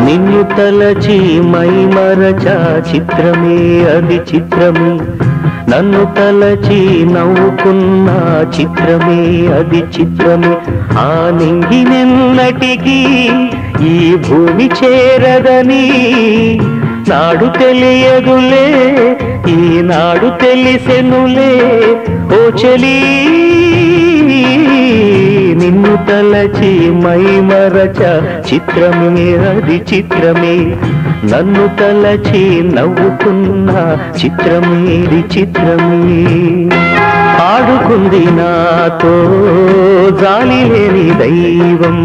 నిన్ను తలచి మైమరచ చిత్రమే అది చిత్రమే నన్ను తలచి నవ్వుకున్న చిత్రమే అది చిత్రమే ఆ నింగినెన్నటికీ ఈ భూమి చేరదని నాడు తెలియదులే ఈనాడు తెలిసెనులే ఓ చెలి నిన్ను తలచి మైమరచ చిత్రమే అది చిత్రమే నన్ను తలచి నవ్వుకున్న చిత్రమేది చిత్రమే ఆడుకుంది నాతో జాలి లేని దైవం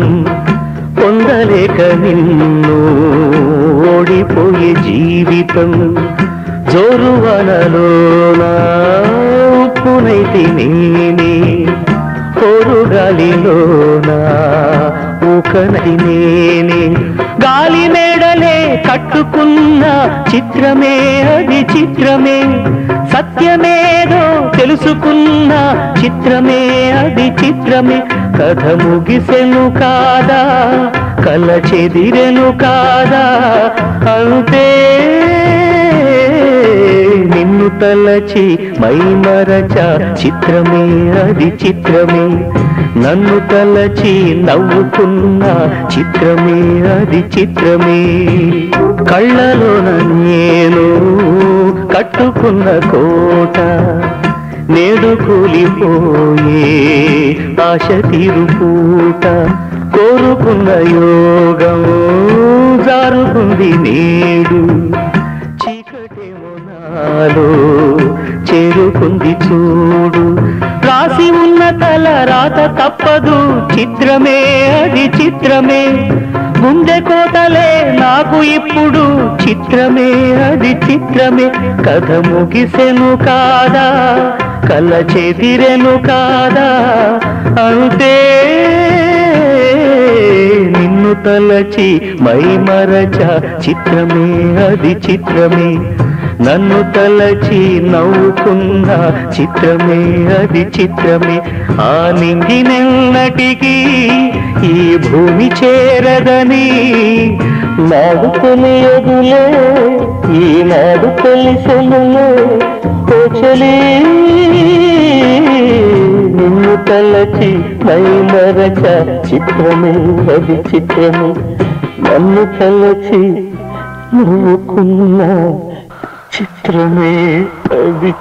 పొందలేక నిన్ను ఓడిపోయే జీవితం జోరువనలోనా ఉప్పునైతే నేనే కోరుగాలిలోనా ఊకనై నేనే గాలి మేడలే కట్టుకున్న చిత్రమే అది చిత్రమే సత్యమేదో తెలుసుకున్న చిత్రమే అది చిత్రమే కథ ముగిసెను కాదా కల చెదిరెను కాదా అంతే నిన్ను తలచి మైమరచ చిత్రమే అది చిత్రమే నన్ను తలచి నవ్వుకున్న చిత్రమే అది చిత్రమే కళ్ళలోన నేను కట్టుకున్న కోట నేడు కూలిపోయే ఆశ తీరుపూట కోరుకున్న యోగం జారుకుంది నేడు చీకటేమో నాలో చేరుకుంది చూడు రాసి ఉన్న తల రాత తప్పదు చిత్రమే అది చిత్రమే గుండె కోతలే నాకు ఇప్పుడు చిత్రమే అది చిత్రమే కథ ముగిసెను కాదా కల చెదిరెను కాదా అంతే నిన్ను తలచి మైమరచ చిత్రమే అది చిత్రమే నన్ను తలచి నవ్వుకున్న చిత్రమే అది చిత్రమే ఆ నింగినెన్నటికీ ఈ భూమి చేరదని నాడు తెలియదులే ఈనాడు తెలిసెనులే ఓ చెలి నిన్ను తలచి మైమరచ చిత్రమే అది చిత్రమే నన్ను తలచి నవ్వుకున్న చిత్రమే అది